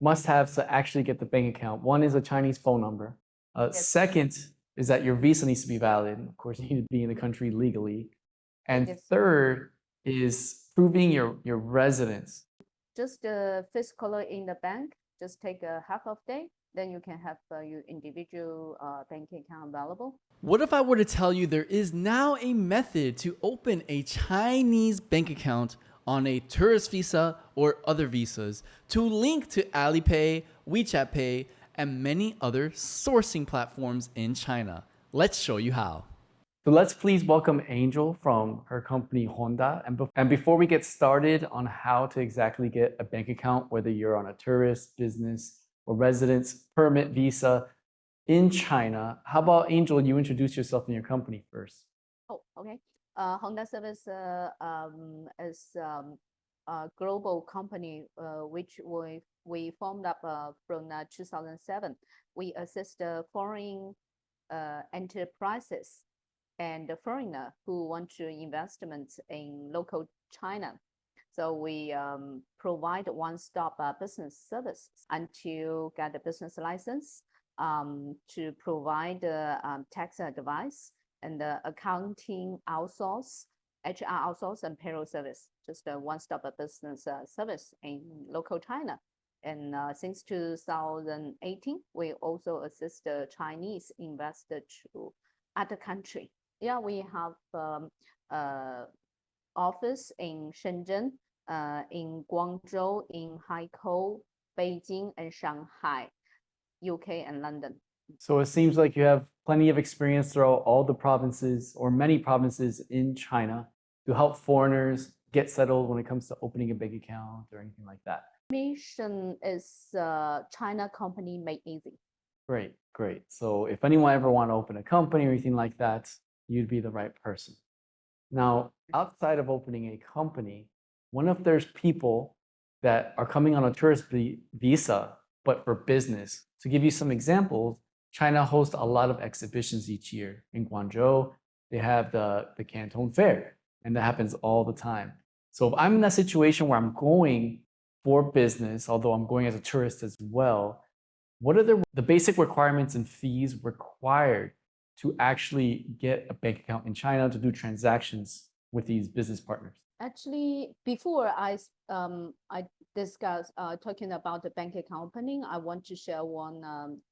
must-haves to actually get the bank account. One is a Chinese phone number. Yes. Second is that your visa needs to be valid. Of course, you need to be in the country legally. And Yes. third is proving your residence. Just physically in the bank, just take a half of day, then you can have your individual bank account available. What if I were to tell you there is now a method to open a Chinese bank account on a tourist visa or other visas to link to Alipay, WeChat Pay, and many other sourcing platforms in China? Let's show you how. So let's please welcome Angel from her company Honda. And before we get started on how to exactly get a bank account, whether you're on a tourist, business, or residence permit visa in China, how about Angel, you introduce yourself and your company first? Oh, okay. Honda Service is a global company which we formed up from 2007. We assist foreign enterprises and the foreigner who want to investments in local China. So we provide one-stop business service until get a business license, to provide tax advice and accounting outsource, HR outsource, and payroll service. Just a one-stop business service in local China. And since 2018, we also assist the Chinese investor to other country. Yeah, we have office in Shenzhen, in Guangzhou, in Haikou, Beijing, and Shanghai, UK, and London. So it seems like you have plenty of experience throughout all the provinces or many provinces in China to help foreigners get settled when it comes to opening a bank account or anything like that. Mission is China company made easy. Great, great. So if anyone ever want to open a company or anything like that, you'd be the right person. Now, outside of opening a company, what if there's people that are coming on a tourist visa, but for business? To give you some examples, China hosts a lot of exhibitions each year. In Guangzhou, they have the Canton Fair, and that happens all the time. So if I'm in that situation where I'm going for business, although I'm going as a tourist as well, what are the basic requirements and fees required to actually get a bank account in China to do transactions with these business partners? Actually, before I discuss talking about the bank account opening, I want to share one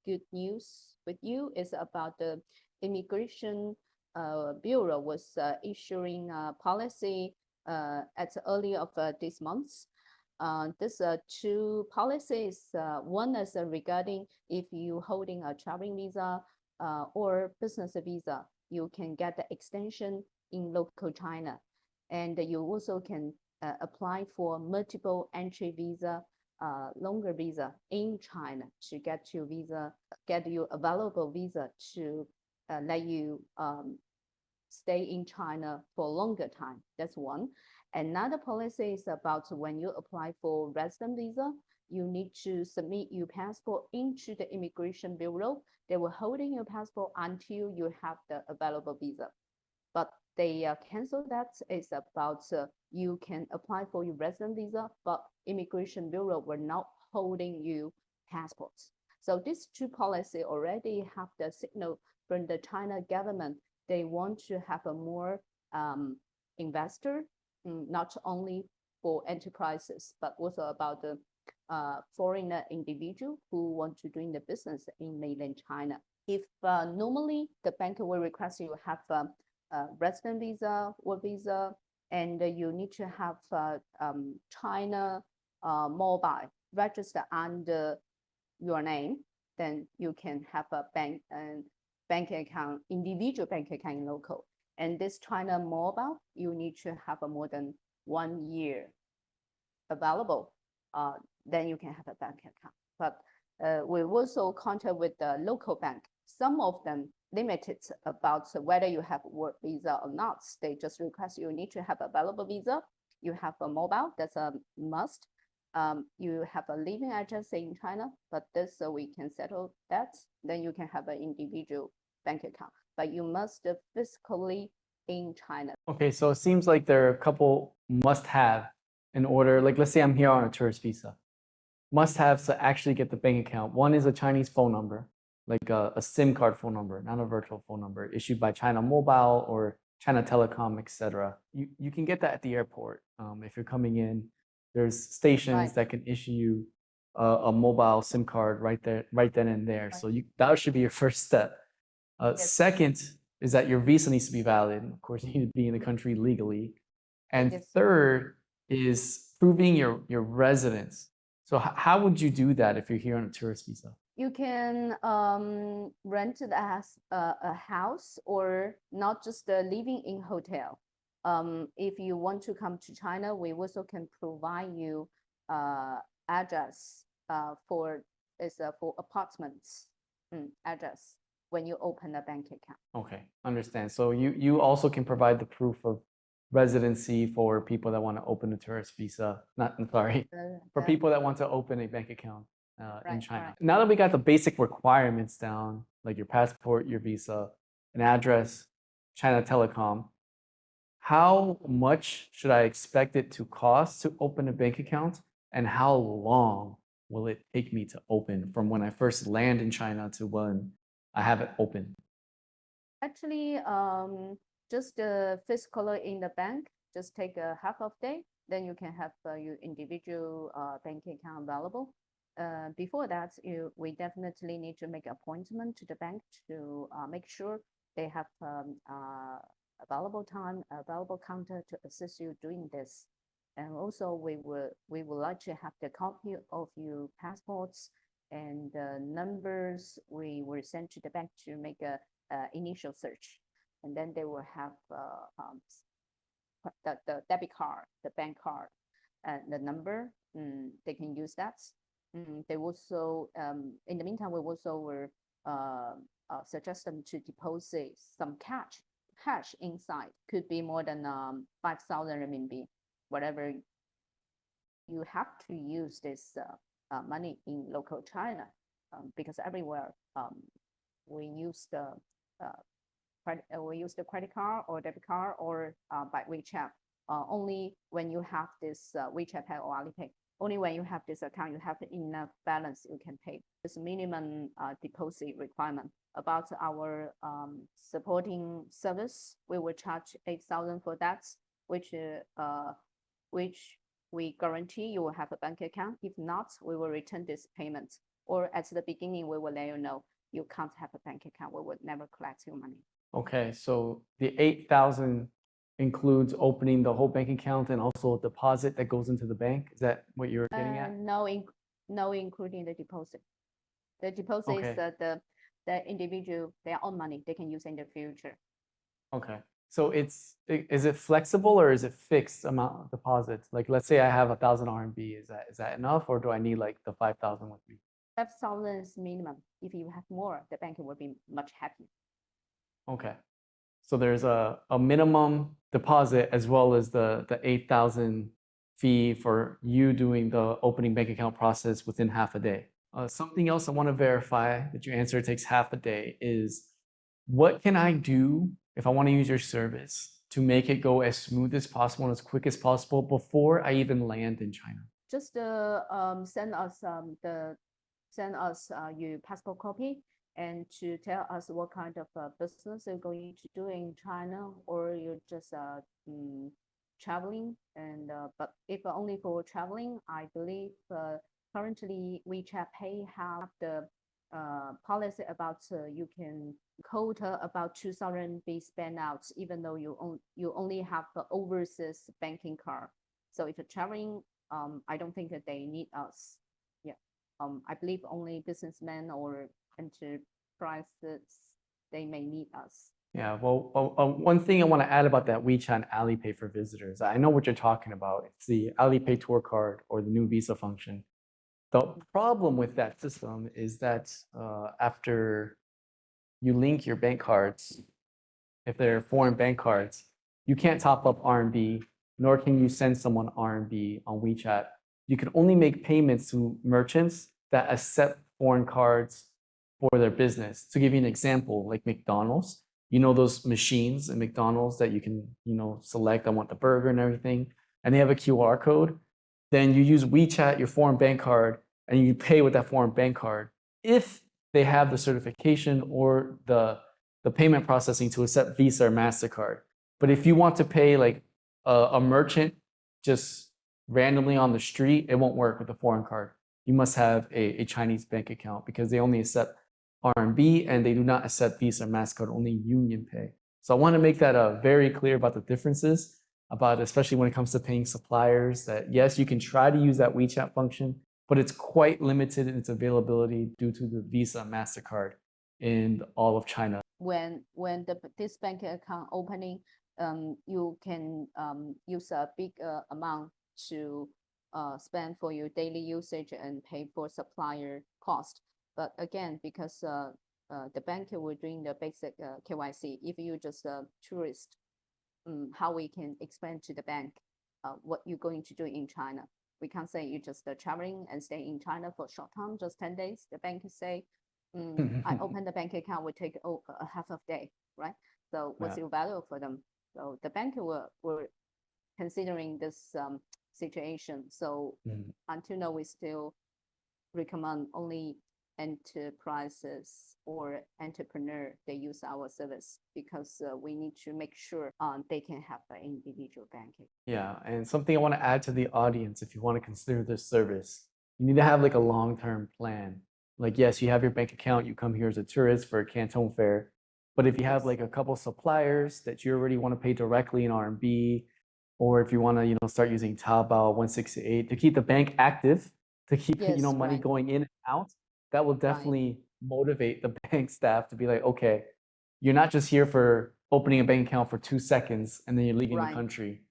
good news with you. It's about the Immigration Bureau was issuing a policy at the early of this month. There's two policies. One is regarding if you holding a traveling visa or business visa, you can get the extension in local China. And you also can apply for multiple entry visa, longer visa in China to get your visa, get you available visa to let you stay in China for a longer time. That's one. Another policy is about when you apply for resident visa, you need to submit your passport into the Immigration Bureau. They will holding your passport until you have the available visa. But they cancel that. It's about you can apply for your resident visa, but Immigration Bureau will not holding you passports. So these two policies already have the signal from the China government. They want to have a more investor, not only for enterprises, but also about the foreigner individual who want to doing the business in mainland China. If normally the bank will request you have resident visa, work visa, and you need to have China mobile registered under your name, then you can have a bank account, individual bank account in local. And this China mobile, you need to have a more than 1 year available. Then you can have a bank account. But we also contact with the local bank. Some of them limited about whether you have work visa or not. They just request you need to have available visa. You have a mobile, that's a must. You have a living address in China, but this we can settle that. Then you can have an individual bank account, but you must physically in China. Okay, so it seems like there are a couple must-have in order. Like, let's say I'm here on a tourist visa. must-haves to actually get the bank account. One is a Chinese phone number, like a SIM card phone number, not a virtual phone number, issued by China Mobile or China Telecom, etc. You can get that at the airport. If you're coming in, there's stations Right. that can issue you a mobile SIM card right there, right then and there. So that should be your first step. Yes. Second is that your visa needs to be valid. Of course, you need to be in the country legally. And Yes. third is proving your residence. So how would you do that if you're here on a tourist visa? You can rent it as a house or not just living in hotel. If you want to come to China, we also can provide you address for apartments address when you open a bank account. Okay, understand. So you also can provide the proof of residency for people that want to open a tourist visa. I'm sorry, for people that want to open a bank account in China. Right. Now that we got the basic requirements down, like your passport, your visa, an address, China Telecom, how much should I expect it to cost to open a bank account? And how long will it take me to open from when I first land in China to when I have it open? Actually, just physically in the bank, just take a half of day, then you can have your individual bank account available. Before that, we definitely need to make an appointment to the bank to make sure they have available time, available counter to assist you doing this. And also, we would like to have the copy of your passports and the numbers we will send to the bank to make a initial search, and then they will have the debit card, the bank card, and the number. They can use that. They also, in the meantime, we also will suggest them to deposit some cash inside. Could be more than 5,000 RMB, whatever. You have to use this money in local China because everywhere we use the credit card or debit card or by WeChat. Only when you have this WeChat Pay or Alipay. Only when you have this account, you have enough balance you can pay. This minimum deposit requirement. About our supporting service, we will charge 8,000 for that, which we guarantee you will have a bank account. If not, we will return this payment. Or at the beginning, we will let you know you can't have a bank account. We would never collect your money. Okay, so the 8,000 includes opening the whole bank account and also a deposit that goes into the bank. Is that what you're getting at? No, including the deposit. The deposit is the individual, their own money they can use in the future. Okay. So is it flexible or is it fixed amount of deposits? Like, let's say I have 1,000 RMB. Is that enough, or do I need like the 5,000 with me? 5,000 is minimum. If you have more, the bank will be much happier. Okay. So there's a minimum deposit as well as the 8,000 fee for you doing the opening bank account process within half a day. Something else I want to verify that your answer takes half a day is, what can I do if I want to use your service to make it go as smooth as possible and as quick as possible before I even land in China? Just send us your passport copy and to tell us what kind of business you're going to do in China, or you're just traveling. And but if only for traveling, I believe currently WeChat Pay have the policy about you can quota about 2,000 be spent out, even though you only have the overseas banking card. So if you're traveling, I don't think that they need us. Yeah, I believe only businessmen or enterprises, they may need us. Yeah, well, one thing I want to add about that WeChat and Alipay for visitors, I know what you're talking about. It's the Alipay tour card or the new visa function. The problem with that system is that after you link your bank cards, if they're foreign bank cards, you can't top up RMB, nor can you send someone RMB on WeChat. You can only make payments to merchants that accept foreign cards for their business. To give you an example, like McDonald's, you know those machines in McDonald's that you can, select, I want the burger and everything, and they have a QR code. Then you use WeChat, your foreign bank card, and you pay with that foreign bank card if they have the certification or the payment processing to accept Visa or MasterCard. But if you want to pay like a merchant just randomly on the street, it won't work with a foreign card. You must have a Chinese bank account because they only accept RMB and they do not accept Visa or MasterCard, only Union Pay. So I want to make that very clear about the differences, about especially when it comes to paying suppliers, that yes, you can try to use that WeChat function, but it's quite limited in its availability due to the Visa and MasterCard in all of China. When this bank account opening, you can use a big amount to spend for your daily usage and pay for supplier cost. But again, because the bank will doing the basic KYC, if you just a tourist, how we can explain to the bank what you're going to do in China. We can't say you just traveling and stay in China for a short time, just 10 days. The bank say, I open the bank account will take a half of day, right? So what's your value for them? So the bank were considering this situation. So until now, we still recommend only enterprises or entrepreneur they use our service, because we need to make sure they can have an individual banking. Yeah, and something I want to add to the audience, if you want to consider this service, you need to have like a long-term plan. Like, yes, you have your bank account, you come here as a tourist for a Canton Fair, but if you have like a couple suppliers that you already want to pay directly in RMB, or if you want to, start using Taobao 168 to keep the bank active, to keep, money going in and out, that will definitely motivate the bank staff to be like, okay, you're not just here for opening a bank account for 2 seconds and then you're leaving the country.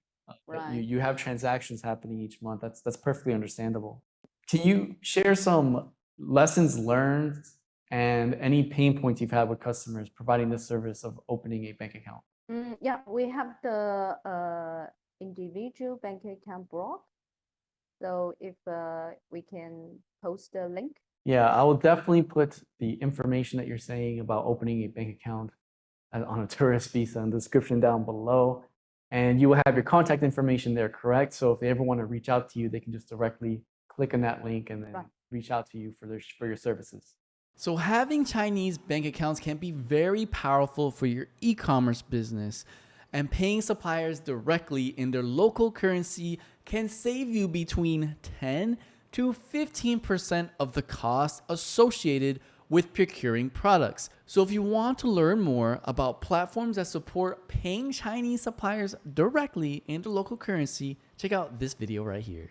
You have transactions happening each month. That's perfectly understandable. Can you share some lessons learned and any pain points you've had with customers providing this service of opening a bank account? Yeah, we have the individual bank account blog. So if we can post the link. Yeah, I will definitely put the information that you're saying about opening a bank account on a tourist visa in the description down below. And you will have your contact information there, correct? So if they ever want to reach out to you, they can just directly click on that link and then reach out to you for your services. So having Chinese bank accounts can be very powerful for your e-commerce business, and paying suppliers directly in their local currency can save you between 10 to 15% of the cost associated with procuring products. So if you want to learn more about platforms that support paying Chinese suppliers directly in the local currency, check out this video right here.